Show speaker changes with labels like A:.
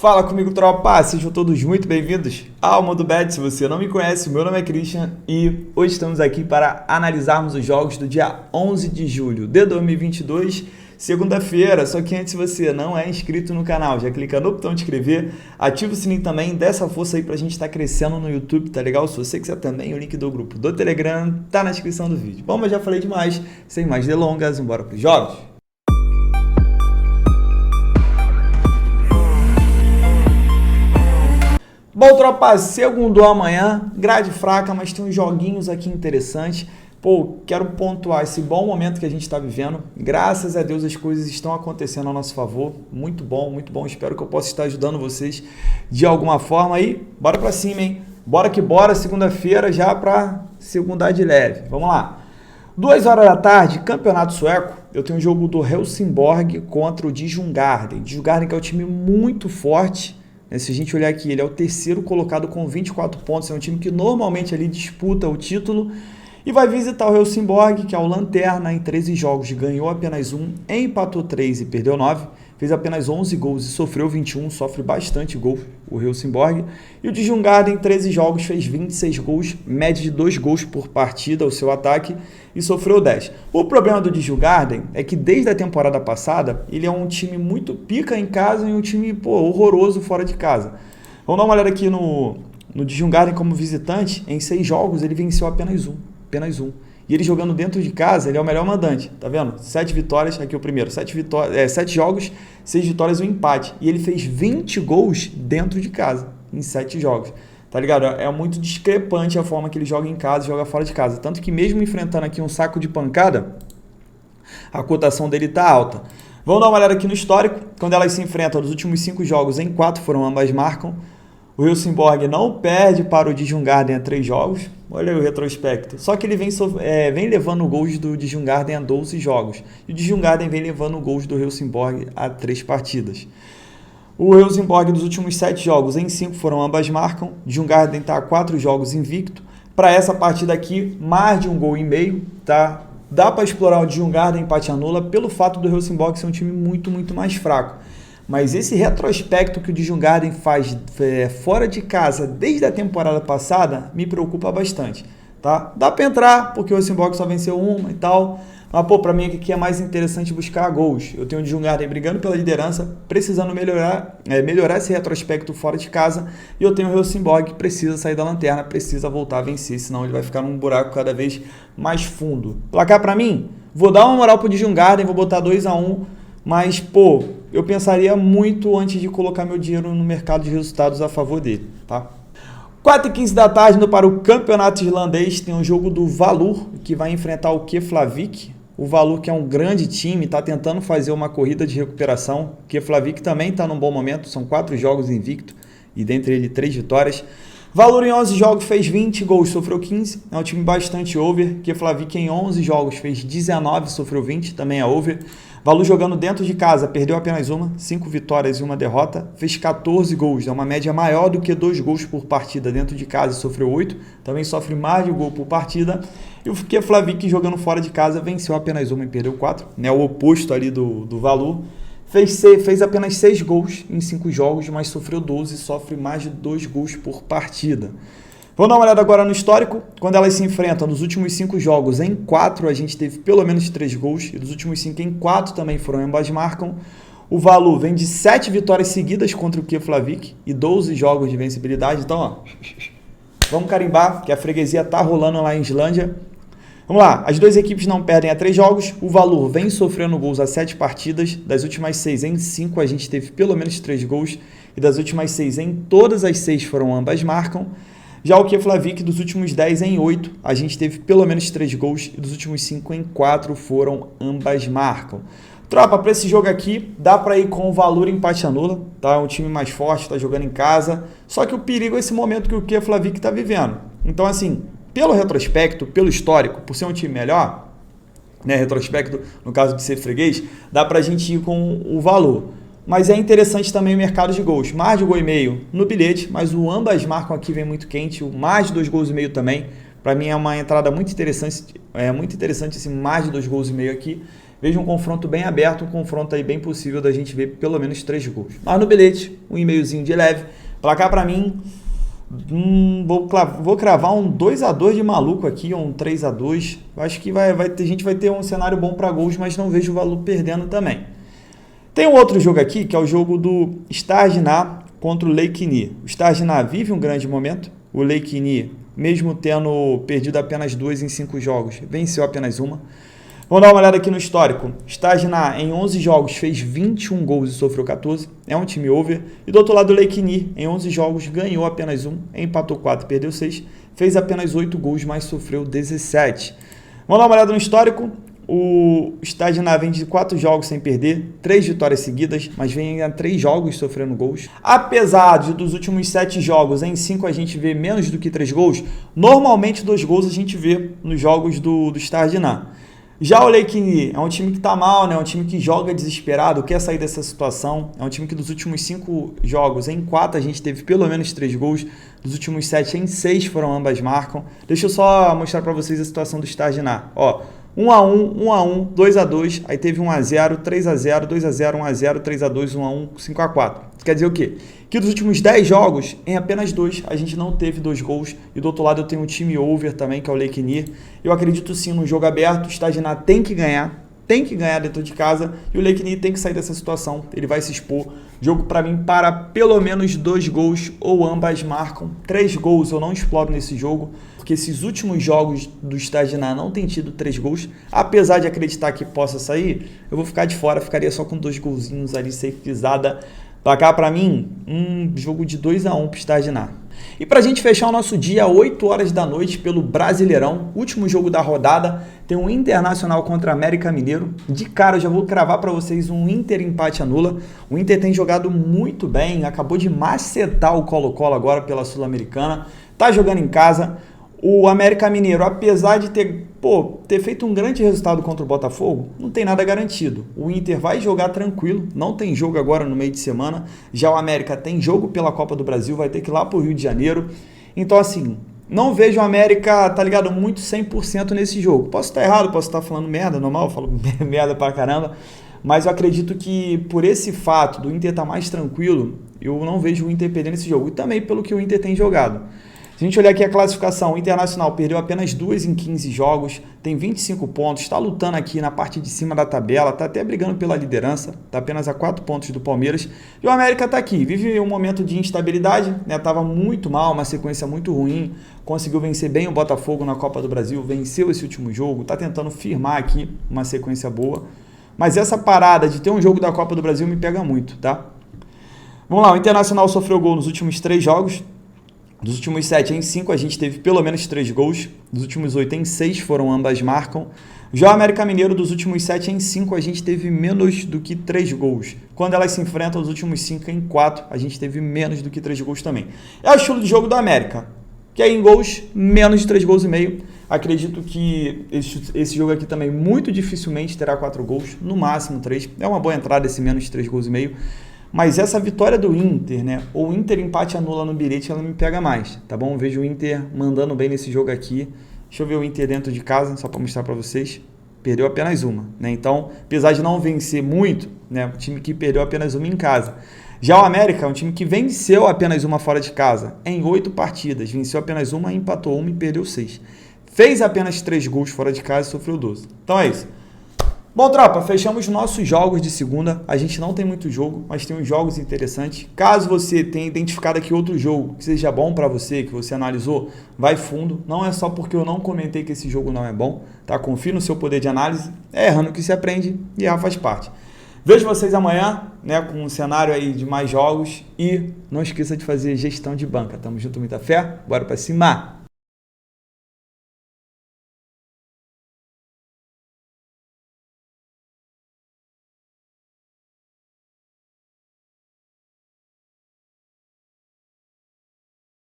A: Fala comigo, tropa! Sejam todos muito bem-vindos ao Mundo Bet. Se você não me conhece, meu nome é Christian e hoje estamos aqui para analisarmos os jogos do dia 11 de julho de 2022, segunda-feira. Só que antes, se você não é inscrito no canal, já clica no botão de inscrever, ativa o sininho também, dá essa força aí pra gente estar crescendo no YouTube, tá legal? Se você quiser também, o link do grupo do Telegram tá na descrição do vídeo. Bom, mas já falei demais, sem mais delongas, bora pros jogos! Bom, tropa, segundo amanhã, grade fraca, mas tem uns joguinhos aqui interessantes. Pô, quero pontuar esse bom momento que a gente está vivendo. Graças a Deus as coisas estão acontecendo a nosso favor. Muito bom, muito bom. Espero que eu possa estar ajudando vocês de alguma forma aí. Bora pra cima, hein? Bora que bora, segunda-feira já pra segundar de leve. Vamos lá. 2 horas da tarde, campeonato sueco. Eu tenho um jogo do Helsingborg contra o Djurgården. Djurgården que é um time muito forte. Se a gente olhar aqui, ele é o terceiro colocado com 24 pontos, é um time que normalmente ali disputa o título e vai visitar o Helsingborg, que é o lanterna, em 13 jogos, ganhou apenas 1, empatou 3 e perdeu 9, fez apenas 11 gols e sofreu 21, sofre bastante gol o Helsingborg, e o Djurgården em 13 jogos fez 26 gols, média de 2 gols por partida o seu ataque e sofreu 10. O problema do Djurgården é que desde a temporada passada ele é um time muito pica em casa e um time horroroso fora de casa. Vamos dar uma olhada aqui no Djurgården como visitante, em 6 jogos ele venceu apenas um. E ele jogando dentro de casa, ele é o melhor mandante, tá vendo? 7 vitórias, aqui o primeiro, 7 jogos, 6 vitórias e um empate. E ele fez 20 gols dentro de casa, em 7 jogos. Tá ligado? É muito discrepante a forma que ele joga em casa e joga fora de casa. Tanto que mesmo enfrentando aqui um saco de pancada, a cotação dele tá alta. Vamos dar uma olhada aqui no histórico. Quando elas se enfrentam, nos últimos 5 jogos, em 4 ambas marcam. O Helsingborg não perde para o Djurgården a 3 jogos. Olha aí o retrospecto. Só que ele vem levando gols do Djurgården a 12 jogos. E o Djurgården vem levando gols do Helsingborg a 3 partidas. O Helsingborg dos últimos 7 jogos, em 5 ambas marcam. O Djurgården está a 4 jogos invicto. Para essa partida aqui, mais de 1,5 gols, tá? Dá para explorar o Djurgården empate anula pelo fato do Helsingborg ser um time muito, muito mais fraco. Mas esse retrospecto que o Djurgården faz fora de casa desde a temporada passada me preocupa bastante, tá? Dá para entrar, porque o Helsingborg só venceu uma e tal, mas pô, para mim aqui é mais interessante buscar gols. Eu tenho o Djurgården brigando pela liderança, precisando melhorar esse retrospecto fora de casa, e eu tenho o Helsingborg que precisa sair da lanterna, precisa voltar a vencer, senão ele vai ficar num buraco cada vez mais fundo. Placar para mim, vou dar uma moral pro Djurgården, vou botar 2-1, mas pô, eu pensaria muito antes de colocar meu dinheiro no mercado de resultados a favor dele, tá? 4h15 da tarde, indo para o campeonato irlandês, tem um jogo do Valur, que vai enfrentar o Keflavik. O Valur, que é um grande time, está tentando fazer uma corrida de recuperação. O Keflavik também está num bom momento, são 4 jogos invicto, e dentre eles 3 vitórias. Valur em 11 jogos fez 20 gols, sofreu 15, é um time bastante over. Keflavik em 11 jogos fez 19, sofreu 20, também é over. Valur jogando dentro de casa, perdeu apenas 5 vitórias e 1 derrota, fez 14 gols, é uma média maior do que 2 gols por partida dentro de casa, sofreu 8, também sofre mais de 1 gol por partida. E o Keflavik jogando fora de casa venceu apenas 1 e perdeu 4, né, o oposto ali do Valur. Fez apenas 6 gols em 5 jogos, mas sofreu 12 e sofre mais de 2 gols por partida. Vamos dar uma olhada agora no histórico. Quando elas se enfrentam nos últimos 5 jogos, em 4 a gente teve pelo menos 3 gols, e dos últimos 5 em 4 também ambas marcam. O Valur vem de 7 vitórias seguidas contra o Keflavik e 12 jogos de vencibilidade. Então, ó, vamos carimbar, que a freguesia tá rolando lá em Islândia. Vamos lá, as duas equipes não perdem a 3 jogos, o Valur vem sofrendo gols a 7 partidas, das últimas 6 em 5 a gente teve pelo menos 3 gols, e das últimas 6 em todas as 6 ambas marcam. Já o Keflavik, dos últimos 10 em 8, a gente teve pelo menos 3 gols, e dos últimos 5 em 4 ambas marcam. Tropa, para esse jogo aqui, dá para ir com o Valur empate anula, tá? É um time mais forte, tá jogando em casa, só que o perigo é esse momento que o Keflavik tá vivendo. Então, assim, pelo retrospecto, pelo histórico, por ser um time melhor, né, retrospecto no caso de ser freguês, dá pra gente ir com o Valur. Mas é interessante também o mercado de gols. Mais de 1,5 gols no bilhete, mas o ambas marcam aqui vem muito quente, o mais de 2,5 gols também. Para mim é uma entrada muito interessante esse mais de 2,5 gols aqui. Vejo um confronto bem aberto, um confronto aí bem possível da gente ver pelo menos 3 gols. Mas no bilhete, um e-mailzinho de leve. Placar para mim, vou cravar um 2-2 de maluco aqui, ou um 3-2. Acho que a gente vai ter um cenário bom para gols, mas não vejo o Valu perdendo também. Tem um outro jogo aqui, que é o jogo do Stardina contra o Leikini. O Stardina vive um grande momento. O Leikini, mesmo tendo perdido apenas 2 em 5 jogos, venceu apenas uma. Vamos dar uma olhada aqui no histórico. Stardina, em 11 jogos, fez 21 gols e sofreu 14. É um time over. E do outro lado, o Leikini, em 11 jogos, ganhou apenas 1, empatou 4 e perdeu 6. Fez apenas 8 gols, mas sofreu 17. Vamos dar uma olhada no histórico. O Stardina vem de 4 jogos sem perder, 3 vitórias seguidas, mas vem a 3 jogos sofrendo gols. Apesar de dos últimos 7 jogos, em 5 a gente vê menos do que 3 gols, normalmente 2 gols a gente vê nos jogos do Stardina. Já o Leikini é um time que tá mal, né? É um time que joga desesperado, quer sair dessa situação. É um time que dos últimos 5 jogos, em 4 a gente teve pelo menos 3 gols. Dos últimos 7, em 6 foram ambas marcam. Deixa eu só mostrar para vocês a situação do Stardina. Ó, 1-1, 1-1, 2-2, aí teve 1-0, 3-0, 2-0, 1-0, 3-2, 1-1, 5-4. Quer dizer o quê? Que dos últimos 10 jogos, em apenas 2, a gente não teve 2 gols. E do outro lado eu tenho um time over também, que é o Leikini. Eu acredito sim no jogo aberto, o Stardina tem que ganhar dentro de casa. E o Leikini tem que sair dessa situação, ele vai se expor. Jogo para mim para pelo menos 2 gols ou ambas marcam. 3 gols eu não exploro nesse jogo, porque esses últimos jogos do Stardina não tem tido 3 gols. Apesar de acreditar que possa sair, eu vou ficar de fora, ficaria só com 2 golzinhos ali, safezada. Placar para mim, um jogo de 2-1 para o Stardina. E para a gente fechar o nosso dia, 8 horas da noite, pelo Brasileirão, último jogo da rodada, tem um Internacional contra América Mineiro. De cara, eu já vou cravar para vocês um Inter empate anula. O Inter tem jogado muito bem, acabou de macetar o Colo-Colo agora pela Sul-Americana, tá jogando em casa. O América Mineiro, apesar de ter feito um grande resultado contra o Botafogo, não tem nada garantido. O Inter vai jogar tranquilo, não tem jogo agora no meio de semana. Já o América tem jogo pela Copa do Brasil, vai ter que ir lá pro Rio de Janeiro. Então, assim, não vejo o América, tá ligado, muito 100% nesse jogo. Posso estar errado, posso estar falando merda, normal, eu falo merda pra caramba. Mas eu acredito que por esse fato do Inter estar mais tranquilo, eu não vejo o Inter perdendo esse jogo. E também pelo que o Inter tem jogado. Se a gente olhar aqui a classificação, o Internacional perdeu apenas 2 em 15 jogos, tem 25 pontos, está lutando aqui na parte de cima da tabela, está até brigando pela liderança, está apenas a 4 pontos do Palmeiras. E o América está aqui, vive um momento de instabilidade, estava muito mal, uma sequência muito ruim, conseguiu vencer bem o Botafogo na Copa do Brasil, venceu esse último jogo, está tentando firmar aqui uma sequência boa. Mas essa parada de ter um jogo da Copa do Brasil me pega muito, tá? Vamos lá, o Internacional sofreu gol nos últimos 3 jogos. Dos últimos 7 em 5 a gente teve pelo menos 3 gols. Dos últimos 8 em 6 foram ambas marcam. Já o América Mineiro, dos últimos 7 em 5 a gente teve menos do que 3 gols. Quando elas se enfrentam, os últimos 5 em 4 a gente teve menos do que 3 gols também. É o estilo de jogo do América, que é em gols, menos de 3 gols e meio. Acredito que esse jogo aqui também muito dificilmente terá 4 gols, no máximo 3. É uma boa entrada esse menos de 3 gols e meio. Mas essa vitória do Inter, né? Ou o Inter empate anula no bilhete, ela me pega mais, tá bom? Eu vejo o Inter mandando bem nesse jogo aqui. Deixa eu ver o Inter dentro de casa, só para mostrar para vocês. Perdeu apenas uma, né? Então, apesar de não vencer muito, né? O time que perdeu apenas uma em casa. Já o América é um time que venceu apenas uma fora de casa. Em 8 partidas, venceu apenas uma, empatou uma e perdeu 6. Fez apenas 3 gols fora de casa e sofreu 12. Então é isso. Bom, tropa, fechamos nossos jogos de segunda. A gente não tem muito jogo, mas tem uns jogos interessantes. Caso você tenha identificado aqui outro jogo que seja bom para você, que você analisou, vai fundo. Não é só porque eu não comentei que esse jogo não é bom, tá? Confie no seu poder de análise. É errando que se aprende e errar faz parte. Vejo vocês amanhã, né, com um cenário aí de mais jogos. E não esqueça de fazer gestão de banca. Tamo junto, muita fé. Bora para cima!